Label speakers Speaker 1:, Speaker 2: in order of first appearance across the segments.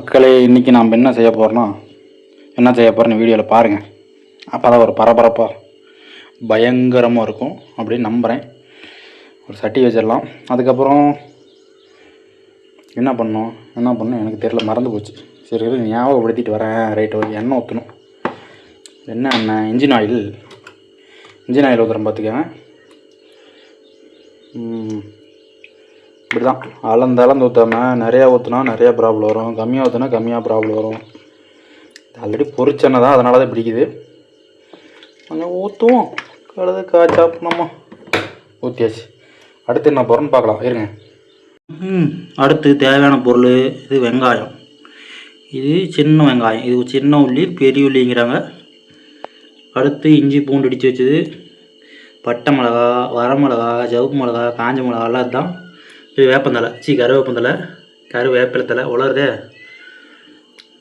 Speaker 1: மக்களே, இன்றைக்கி நாம் என்ன செய்ய போகிறோன்னு வீடியோவில் பாருங்கள். அப்போ தான் ஒரு பரபரப்பாக பயங்கரமாக இருக்கும் அப்படின்னு நம்புகிறேன். ஒரு சட்டி வச்சிடலாம். அதுக்கப்புறம் என்ன பண்ணணும் எனக்கு தெரியல, மறந்து போச்சு. சரி ஞாபகப்படுத்திட்டு வரேன். Right, okay. எண்ணெய் ஊற்றணும். என்ன எண்ணெய்? இன்ஜின் ஆயில் ஊற்றுறேன் பார்த்துக்கங்க. இப்படி தான் அளந்து ஊற்றாமல் நிறையா ஊற்றினா நிறையா ப்ராப்ளம் வரும், கம்மியாக ஊற்றினா கம்மியாக ப்ராப்ளம் வரும். ஆல்ரெடி பொரிச்செண்ணெய் தான், அதனால தான் பிடிக்குது. கொஞ்சம் ஊற்றுவோம். கழுது காய்ச்சாப்பணமா ஊற்றியாச்சு. அடுத்து என்ன போகிறோன்னு பார்க்கலாம், இருங்க. அடுத்து தேவையான பொருள் இது வெங்காயம். இது சின்ன வெங்காயம், இது சின்ன உள்ளி, பெரிய உள்ளிங்கிறாங்க. அடுத்து இஞ்சி பூண்டு இடித்து வச்சது, பட்டை மிளகா, வரமிளகா, சிவப்பு மிளகா, காஞ்ச மிளகா எல்லாம் தான். இது வேப்பந்தலை, கருவேப்பந்தலை, கருவேப்பிலத்தலை உலருதே.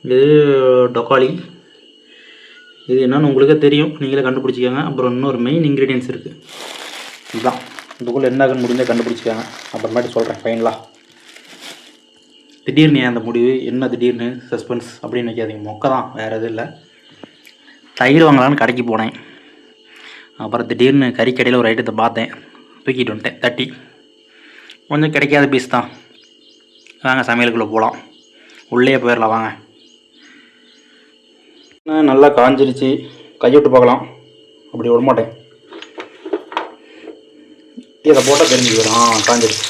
Speaker 1: இது டொக்காளி. இது என்னன்னு உங்களுக்கே தெரியும், நீங்களே கண்டுபிடிச்சிக்கோங்க. அப்புறம் இன்னொரு மெயின் இன்க்ரீடியன்ஸ் இருக்குது. இதுதான், இதுக்குள்ளே என்னன்னு முடிஞ்சால் கண்டுபிடிச்சிக்கோங்க. அப்புறமேட்டு சொல்கிறேன் ஃபைனலாக. திடீர்னு அந்த முடிவு என்ன, திடீர்னு சஸ்பென்ஸ் அப்படின்னு வைக்காதீங்க. மொக்க தான், வேறு எதுவும் இல்லை. தயிர் வாங்கலான்னு கடைக்கு போனேன். அப்புறம் திடீர்னு கறிக்கடையில் ஒரு ஐட்டத்தை பார்த்தேன், தூக்கிட்டு வந்துட்டேன். தட்டி கொஞ்சம் கிடைக்காத பீஸ் தான். வாங்க சமையலுக்குள்ளே போகலாம், உள்ளே போயிடலாம் வாங்க. நல்லா காஞ்சிருச்சு, கைவிட்டு பார்க்கலாம். அப்படி விட மாட்டேன், இதை போட்டால் தெரிஞ்சு வரும். காஞ்சிருச்சு.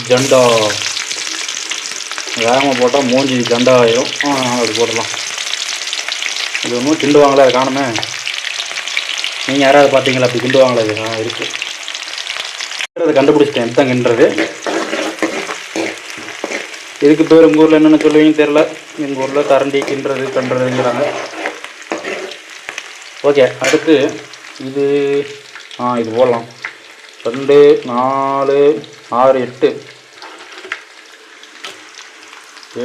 Speaker 1: ஜண்டா வேகமாக போட்டால் மூஞ்சி ஜண்டா ஆயிடும். அப்படி போடலாம். இது ஒன்றும் கிண்டுவாங்களே, அதை காணுமே. நீங்கள் யாராவது பார்த்தீங்களா அப்படி கிண்டுவாங்களே? இது இருக்குது. அதை கண்டுபிடிச்சிட்டேன் தான் கிண்டுறது. இதுக்கு பேர் உங்கள் ஊரில் என்னென்னு சொல்லுவீங்கன்னு தெரில. எங்கள் ஊரில் கரண்டி கிண்டுறதுங்கிறாங்க. ஓகே, அடுத்து இது இது போடலாம். 2, 4, 6,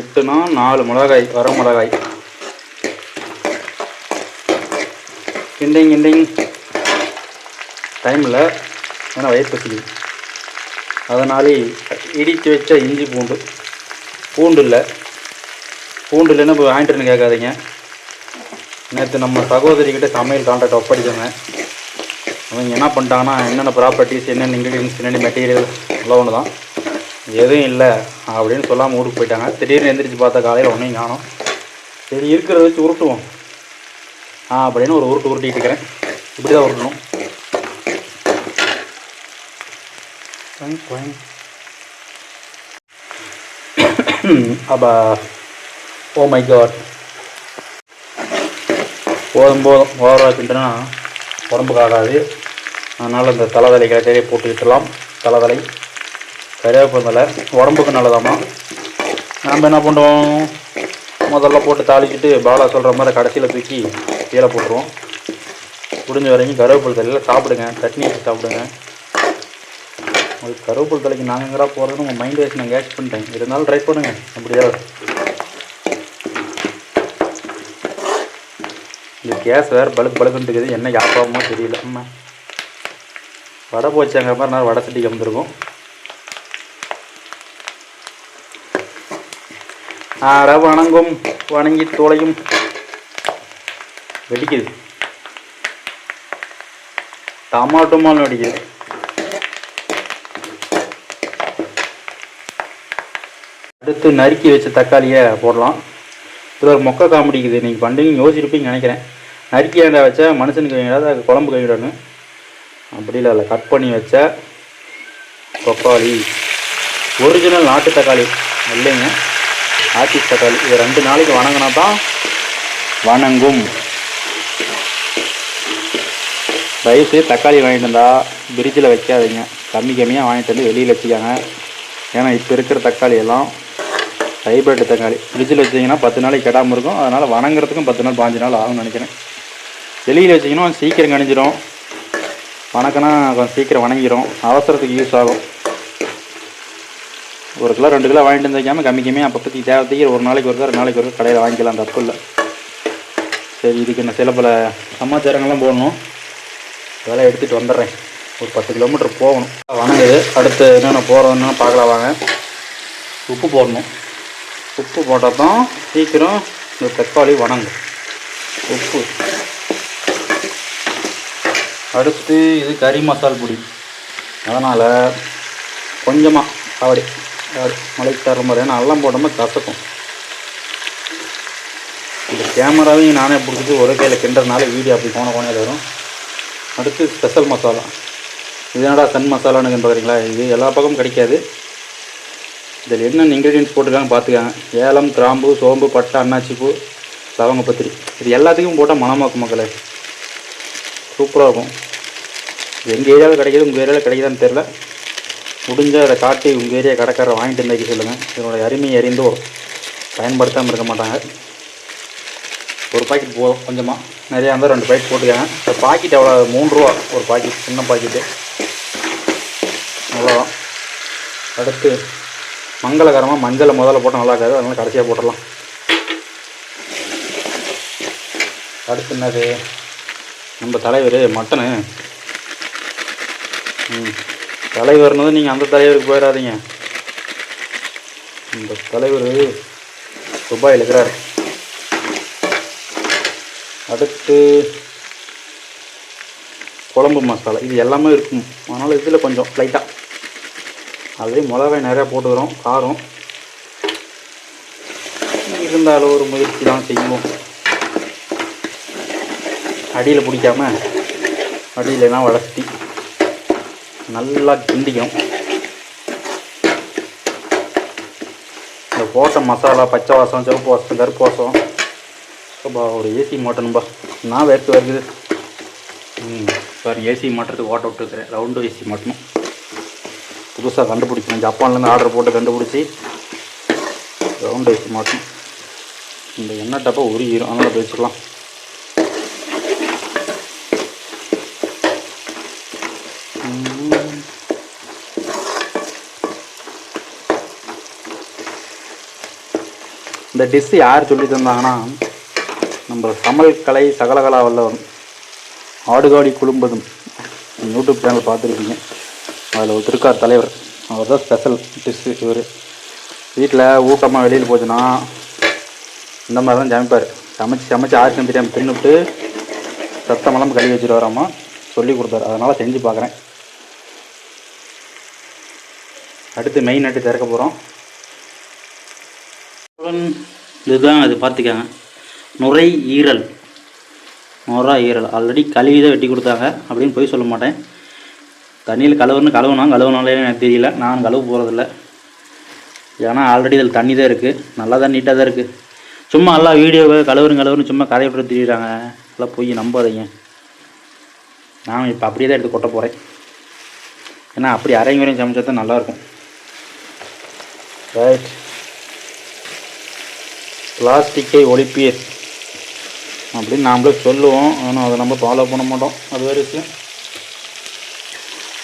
Speaker 1: 8னா 4 மிளகாய், வர மிளகாய். கிண்டிங் டைமில் ஏன்னா வயிறு பசிக்குது, அதனாலே இடித்து வச்ச இஞ்சி பூண்டு இல்லைன்னா இப்போ வாங்கிட்டுன்னு கேட்காதீங்க. நேற்று நம்ம சகோதரிக்கிட்ட சமையல் கான்ட்ராக்ட் ஒப்படைச்சோங்க. அவங்க என்ன பண்ணிட்டாங்கன்னா, என்னென்ன ப்ராப்பர்ட்டிஸ், என்னென்ன இன்க்ரீடியன்ஸ், என்னென்ன மெட்டீரியல் எல்லாம் ஒன்று தான், எதுவும் இல்லை அப்படின்னு சொல்லாமல் ஊருக்கு போயிட்டாங்க. திடீர்னு எந்திரிச்சு பார்த்தா காலையில் ஒன்றையும் காணும். சரி இருக்கிறத வச்சு உருட்டுவோம் அப்படின்னு ஒரு உருட்டிகிட்டு இருக்கிறேன். இப்படி தான் உருட்டணும். அப்போ ஓ மை காட், போதும் ஓவராக்கிட்டுனா உடம்புக்கு ஆகாது. அதனால் இந்த தலைதலை கரையை போட்டுக்கிட்டுலாம். தலைதலை கருவேப்பந்தலை உடம்புக்கு நல்லதாமா. நாம் என்ன பண்ணுவோம், முதல்ல போட்டு தாளிச்சிட்டு பாலா சொல்கிற மாதிரி கடைசியில் தூக்கி கீழே போட்டுருவோம். முடிஞ்ச வரைக்கும் கருவேப்பிலை தலையில் சாப்பிடுங்க, சட்னி வச்சு சாப்பிடுங்க. உங்களுக்கு கருவேப்பிலை தலைக்கு நாங்கள் எங்கடா போகிறதுன்னு உங்கள் மைண்ட் வச்சு நான் கேட்ச் பண்ணிட்டேன். இருந்தாலும் ட்ரை பண்ணுங்கள். அப்படியாவது இந்த கேஸ் வேறு பழுக்குன்ட்டு இருக்குது. என்ன யாப்பாகமோ தெரியல. வடை போச்சாங்க மாதிரி நான் வடை சட்டி கலந்துருக்கும். வணங்கி தோலையும் வெடிக்குது. டமாட்டோமாலும் வெடிக்குது. அடுத்து நறுக்கி வச்ச தக்காளியை போடலாம். இது ஒரு மொக்க காமெடிக்குது. நீங்கள் பண்டிகை யோசிச்சிருப்பீங்க நினைக்கிறேன். நறுக்கி ஏண்டா வச்சா மனுஷனுக்கு வேண்டாது, அது குழம்பு கைவிடணும். அப்படி இல்லை, கட் பண்ணி வச்ச தக்காளி, ஒரிஜினல் நாட்டு தக்காளி இல்லைங்க, ஆர்டிஸ் தக்காளி. இது 2 நாளைக்கு வணங்கினா தான் வணங்கும். தயவுசெய்து தக்காளி வாங்கிட்டு வந்தால் பிரிட்ஜில் வைக்காதீங்க. கம்மியாக வாங்கிட்டு வந்து வெளியில் வச்சுக்காங்க. ஏன்னா இப்போ இருக்கிற தக்காளி எல்லாம் ஹைப்ரிட் தக்காளி. ஃப்ரிட்ஜில் வச்சிங்கன்னா 10 நாளைக்கு கெடாமல் இருக்கும். அதனால் வணங்குறதுக்கும் 10 நாள் 5 நாள் ஆகும்னு நினைக்கிறேன். வெளியில் வச்சிங்கன்னா சீக்கிரம் கணிஞ்சிடும். வணக்கம்னா கொஞ்சம் சீக்கிரம் வணங்கிடும். அவசரத்துக்கு யூஸ் ஆகும். 1 கிலோ 2 கிலோ வாங்கிட்டு வந்து வைக்காமல் கம்மியாக அப்போதைக்கு தேவைக்கு 1 நாளைக்கு ஒருக்கா 2 நாளைக்கு ஒருக்கா கடையில் வாங்கிக்கலாம், தப்பு இல்லை. சரி, இதுக்கு என்ன சில பல சமாச்சாரங்கள்லாம் போடணும். இதெல்லாம் எடுத்துகிட்டு வந்துடுறேன். ஒரு 10 கிலோமீட்டர் போகணும். வணங்குது. அடுத்து என்னென்ன போகிறதுன்னு பார்க்கலாம் வாங்க. உப்பு போடணும். உப்பு போட்டால் தான் சீக்கிரம் இந்த தக்காளி வணங்கும். உப்பு. அடுத்து இது கறி மசால் பொடி. அதனால் கொஞ்சமாக அப்படி மலைக்கு தர மாதிரி நல்லா போட்டோம்னா கசக்கும். இந்த கேமராவையும் நானே பிடிச்சிட்டு ஒரே கையில் கிண்டுறதுனால வீடியோ அப்படி கோணையாக வரும். அடுத்து ஸ்பெஷல் மசாலா. இது என்னடா சன் மசாலான்னு பார்க்குறீங்களா? இது எல்லா பக்கமும் கிடைக்காது. இதில் என்னென்ன இன்க்ரீடியன்ஸ் போட்டுருக்காங்க பார்த்துக்காங்க. ஏலம், கிராம்பு, சோம்பு, பட்டை, அன்னாச்சிப்பூ, லவங்க, பத்திரி. இது எல்லாத்துக்கும் போட்டால் மணமாக்கும் மக்களே. சூப்பராக இருக்கும். எங்கள் ஏரியாவில் கிடைக்கிது, உங்கள் ஏரியாவில் கிடைக்குதான்னு தெரில. முடிஞ்சால் அதை காட்டி உங்கள் ஏரியா கடைக்காரரை வாங்கிட்டு இருந்தாக்கி சொல்லுங்கள். இதனுடைய அருமையை அறிந்தோ பயன்படுத்தாமல் இருக்க மாட்டாங்க. ஒரு பாக்கெட் போதும். கொஞ்சமாக நிறையா இருந்தால் 2 பாக்கெட் போட்டுக்காங்க. இந்த பாக்கெட் எவ்வளோ? 3 ரூபா ஒரு பாக்கெட், சின்ன பாக்கெட்டு. அவ்வளோதான். அடுத்து மங்களகரமாக மஞ்சளை முதல்ல போட்டால் நல்லா இருக்காது, அதனால் கடைசியாக போட்டுடலாம். அடுத்து என்னது? நம்ம தலைவர் மட்டனு. தலைவர்னது நீங்கள் அந்த தலைவருக்கு போயிடாதீங்க. இந்த தலைவர் துபாயில் இருக்கிறார். அடுத்து குழம்பு மசாலா. இது எல்லாமே இருக்கும், அதனால் இதில் கொஞ்சம் லைட்டாக ஆல்ரெடி மிளகாய் நிறையா போட்டுக்கிறோம். காரம் இருந்தாலும் ஒரு முயற்சி தான் செய்வோம். அடியில் பிடிக்காமல் அடியிலலாம் வளர்த்தி நல்லா கிண்டிக்கும். இந்த போட்ட மசாலா பச்சை வாசம், சிவப்பு வாசம், கருப்பு வாசம். ஒரு ஏசி மாட்டணும்பா. நான் வேர்த்து வருது. சாரி, ஏசி மாட்டுறதுக்கு ஓட்ட விட்டுருக்குறேன். ரவுண்டு ஏசி மாட்டணும். புதுசாக கண்டுபிடிக்கணும். ஜப்பான்லேருந்து ஆர்டர் போட்டு கண்டுபிடிச்சி ரவுண்டு ஏசி மாட்டணும். இந்த எண்ணெய் டப்பா உருகிடும், அதனால் வச்சுக்கலாம். இந்த டிஷ்ஷு யார் சொல்லி தந்தாங்கன்னா, நம்ம சமையல் கலை சகலகலா வல்லவன் ஆடுகாடி குழும்பதும் யூடியூப் சேனல் பார்த்துருப்பீங்க. அதில் ஒரு திருக்கார் தலைவர், அவர் தான் ஸ்பெஷல் டிஷ்ஷு. இவர் வீட்டில் ஊட்டமாக வெளியில் போச்சுன்னா இந்த மாதிரி தான் சமைப்பார். சமைச்சு யாருக்கும் தெரியாமல் தின்னுட்டு சத்தமெல்லாம் கழுவி வச்சுட்டு வராமல் சொல்லி கொடுத்தாரு. அதனால் செஞ்சு பார்க்குறேன். அடுத்து மெயின் நட்டு திறக்க போகிறோம். இதுதான் அது பார்த்துக்காங்க. நுரை ஈரல். ஆல்ரெடி கழுவி தான் வெட்டி கொடுத்தாங்க அப்படின்னு போய் சொல்ல மாட்டேன். தண்ணியில் கழுவுனாலே எனக்கு தெரியல. நான் கழுவு போகிறதில்ல. ஏன்னா ஆல்ரெடி இதில் தண்ணி தான் இருக்குது. நல்லா தான் நீட்டாக தான் இருக்குது. சும்மா எல்லாம் வீடியோவை கழுவுன்னு சும்மா கதையை விட்டு திரியிறாங்க. எல்லாம் போய் நம்பாதீங்க. நான் இப்போ அப்படியே தான் எடுத்து கொட்ட போகிறேன். ஏன்னா அப்படி அரைங்க வரையும் சமைச்சா தான் நல்லாயிருக்கும். ரைட். பிளாஸ்டிக்கை ஒழிப்பீர் அப்படின்னு நாமளே சொல்லுவோம். ஆனால் அதை நம்ம ஃபாலோ பண்ண மாட்டோம். அது வேறு விஷயம்.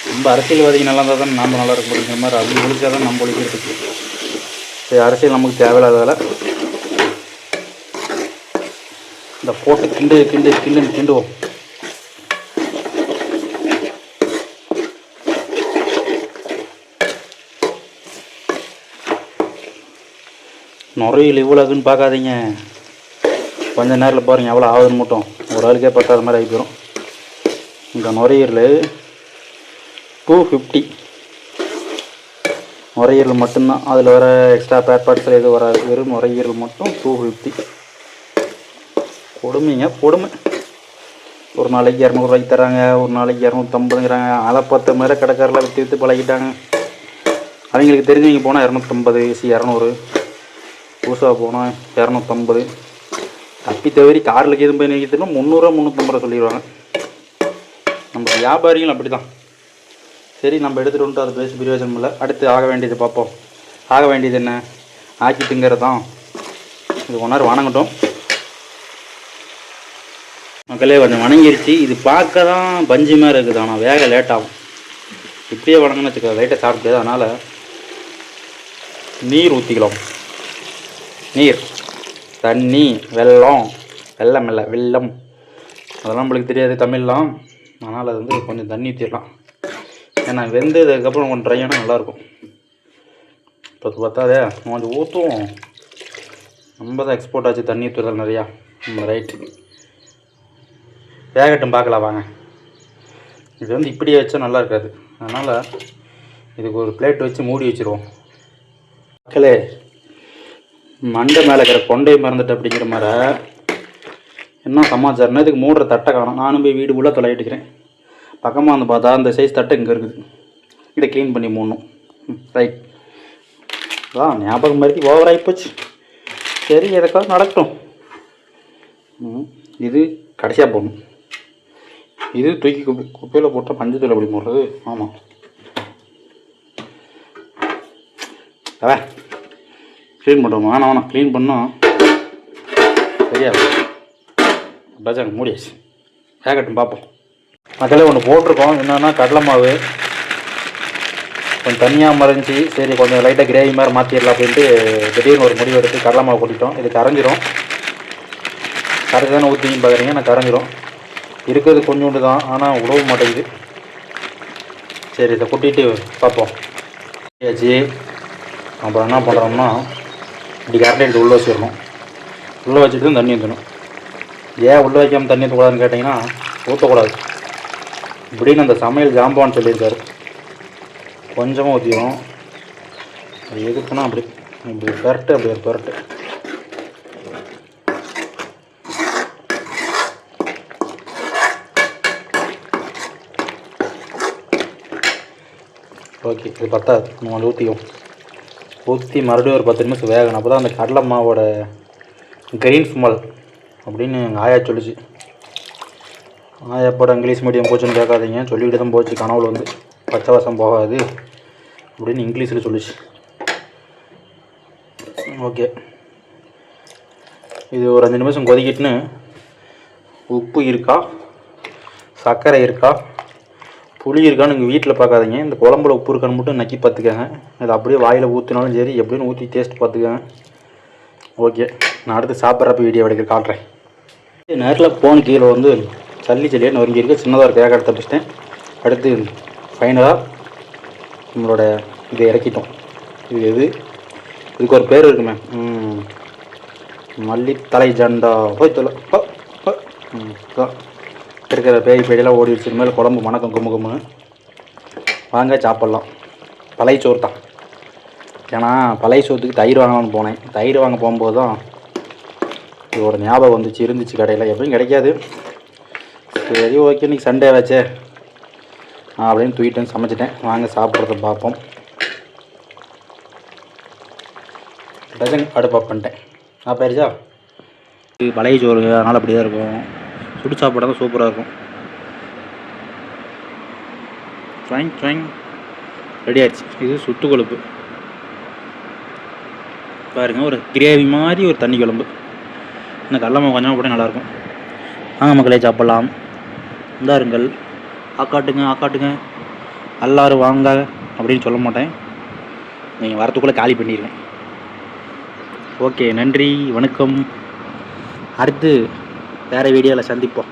Speaker 1: நம்ம அரசியல்வாதிக்கு நல்லா இருந்தால் தான் நம்ம நல்லா இருக்க முடியுங்கிற மாதிரி அவங்க ஒழிச்சா தான் நம்ம ஒழிக்கிறதுக்கு. சரி, அரசியல் நமக்கு தேவையில்லாததால் இந்த போட்டு கிண்டுவோம். நுரையில் இவ்வளோக்குன்னு பார்க்காதீங்க. கொஞ்ச நேரத்தில் பாருங்கள் எவ்வளோ ஆகுதுன்னு மட்டும். ஒரு ஆளுக்கே பத்தாத மாதிரி ஆகி போயிடும். இந்த நுரையீரல் 250 நுரையீரல் மட்டும்தான். அதில் வர எக்ஸ்ட்ரா பேட்பாட்ஸில் எதுவும் வராது. வெறும் நுரையீரல் மட்டும் 250. கொடுமை. ஒரு நாளைக்கு 200 ரூபாய்க்கு தராங்க, ஒரு நாளைக்கு 250ங்கிறாங்க. அதை 10 மேலே கடைக்காரில் விற்று பழகிட்டாங்க. அவங்களுக்கு தெரிஞ்சவங்க போனால் 250, 200. புதுசாக போனால் 250. தப்பி தவறி காரில் எதுவும் போய் நிற்கிறதுனா 300, 350 சொல்லிடுவாங்க. நம்ம வியாபாரிகள் அப்படி தான். சரி, நம்ம எடுத்துகிட்டு வந்துட்டு அதை பேசி பிரயோஜனம் இல்லை. அடுத்து ஆக வேண்டியது பார்ப்போம். ஆக வேண்டியது என்ன? ஆக்கி திங்கிறது தான். இது 1 நேரம் வணங்கட்டும் மக்களே. கொஞ்சம் வணங்கிருச்சு. இது பார்க்க தான் பஞ்சு மாதிரி இருக்குது, ஆனால் வேக லேட் ஆகும். இப்படியே வணங்கன்னு வச்சுக்க லைட்டாக சாப்பிட்டு. அதனால் நீர் ஊற்றிக்கலாம். நீர், தண்ணி, வெல்லம் அதெல்லாம் நம்மளுக்கு தெரியாது தமிழ்லாம். அதனால் அது வந்து கொஞ்சம் தண்ணி ஊற்றிடலாம். ஏன்னா வெந்ததுக்கப்புறம் கொஞ்சம் ட்ரையான நல்லாயிருக்கும். இப்போ பார்த்தாதே கொஞ்சம் ஊற்றுவோம். நம்ம தான் எக்ஸ்போர்ட் ஆச்சு தண்ணி ஊற்றுறதால் நிறையா. ரைட், வேகட்டும் பார்க்கலாம் வாங்க. இது வந்து இப்படியே வச்சா நல்லா இருக்காது, அதனால் இதுக்கு ஒரு பிளேட் வச்சு மூடி வச்சுருவோம். மக்களே, மண்டை மேலே இருக்கிற கொண்டையை மறந்துட்டு அப்படிங்கிற மாதிரி என்ன சமாச்சாரம்னா, இதுக்கு மூடுற தட்டை காணும். நானும் போய் வீடு உள்ளே தொலையிட்டுக்கிறேன். பக்கமாக வந்து பார்த்தா அந்த சைஸ் தட்டை இங்கே இருக்குது. இதை க்ளீன் பண்ணி மூடணும். ரைட், ஞாபகம் மாதிரி ஓவராகி போச்சு. சரி, எதுக்காக நடக்கட்டும். இது கடைசியாக போடணும். இது தூக்கி குப்பையில் போட்டால் பஞ்சத்தில் எப்படி போடுறது? ஆமாம், அதான் க்ளீன் பண்ணுறோமா? வேணாம் க்ளீன் பண்ணோம் சரியா டஜன் மூடியாச்சு. வேகட்டும் பார்ப்போம். மக்களே, ஒன்று போட்டிருக்கோம். என்னென்னா கடலை மாவு கொஞ்சம் தனியாக மறைஞ்சி, சரி கொஞ்சம் லைட்டாக கிரேவி மாதிரி மாற்றிடலாம் அப்படின்ட்டு திடீர்னு ஒரு முடிவு எடுத்து கடலை மாவு கொட்டிட்டோம். இது கரைஞ்சிரும். கரைச்சி தானே ஊற்றின்னு பார்க்குறீங்க, நான் கரைஞ்சிரும். இருக்கிறது கொஞ்சோண்டு தான், ஆனால் உழவு மாட்டேங்குது. சரி, இதை கொட்டிட்டு பார்ப்போம். ஆச்சு. அப்புறம் என்ன பண்ணுறோம்னா, இப்படி கரெக்டாக எடுத்து உள்ளே வச்சிடணும். உள்ளே வச்சுட்டு தண்ணி ஊற்றணும். ஏன் உள்ளே வைக்காமல் தண்ணி ஊற்றக்கூடாதுன்னு கேட்டிங்கன்னா, ஊற்றக்கூடாது இப்படின்னு அந்த சமையல் ஜாம்பான்னு சொல்லியிருக்காரு. கொஞ்சமாக ஊற்றிடும். அது எதுக்குன்னா அப்படி இப்படி பெரட்டு, அப்படி ஒரு பெரட்டு. ஓகே, இது பத்தாது, நம்ம வந்து ஊற்றி மறுபடியும் ஒரு 10 நிமிஷம் வேகணும். அப்போ தான் அந்த கடலை மாவோட கிரீன் ஸ்மெல் அப்படின்னு எங்கள் ஆயா சொல்லிச்சு. ஆயாப்போட இங்கிலீஷ் மீடியம் போச்சுன்னு கேட்காதீங்க, சொல்லிக்கிட்டு தான் போச்சு. கனவுல வந்து பச்சை வாசம் போகாது அப்படின்னு இங்கிலீஷில் சொல்லிச்சு. ஓகே, இது ஒரு 5 நிமிஷம் கொதிக்கிட்டுன்னு உப்பு இருக்கா, சர்க்கரை இருக்கா, புளி இருக்கான்னு நீங்கள் வீட்டில் பார்க்காதீங்க. இந்த குழம்புல உப்பு இருக்கான்னு மட்டும் நக்கி பார்த்துக்கங்க. அது அப்படியே வாயில் ஊற்றினாலும் சரி, எப்படின்னு ஊற்றி டேஸ்ட் பார்த்துக்கங்க. ஓகே, நான் அடுத்து சாப்பிட்றப்ப வீடியோ எடுக்க காட்டுறேன். நேரில் போன் கீழே வந்து சல்லியாக நொறுங்கி இருக்குது. சின்னதாக ஒரு கேக் எடுத்து வச்சுட்டேன். அடுத்து ஃபைனலாக நம்மளோட இதை இறக்கிட்டோம். இது இதுக்கு ஒரு பேர் இருக்குமே, மல்லித்தலை ஜண்டா போய் தொலை இருக்கிற பேய் பேடியெல்லாம் ஓடி வச்சு மேலே குழம்பு மணக்கம் கும்பு கும்புன்னு. வாங்க சாப்பிட்லாம். பழைய சோறு தான். ஏன்னா பழைய சோத்துக்கு தயிர் வாங்கலாம்னு போனேன். தயிர் வாங்க போகும்போது தான் இதோட ஞாபகம் வந்துச்சு. இருந்துச்சு கடையில், எப்படியும் கிடைக்காது. சரி ஓகே, இன்றைக்கி சண்டே வச்சே அப்படின்னு தூக்கிட்டு சமைச்சிட்டேன். வாங்க சாப்பிட்றத பார்ப்போம். டஜன் அடுப்பா பண்ணிட்டேன். சாப்பிடுச்சா? இது பழைய சோறு, அதனால் அப்படி தான் இருக்கும். சுடு சாப்பாடு தான் சூப்பராக இருக்கும். ரெடி ஆயிடுச்சு. இது சுட்டு கொழுப்பு பாருங்கள், ஒரு கிரேவி மாதிரி ஒரு தண்ணி குழம்பு. இந்த கடலை மாவு கொஞ்சமாக போட்டால் நல்லாயிருக்கும். வாங்க மக்களே சாப்பிட்லாம். இந்தாருங்கள், ஆக்காட்டுங்க எல்லாரும் வாங்க அப்படின்னு சொல்ல மாட்டேன். நீங்கள் வரத்துக்குள்ளே காலி பண்ணிடுவேன். ஓகே, நன்றி, வணக்கம். அடுத்து வேறு வீடியோவில் சந்திப்போம்.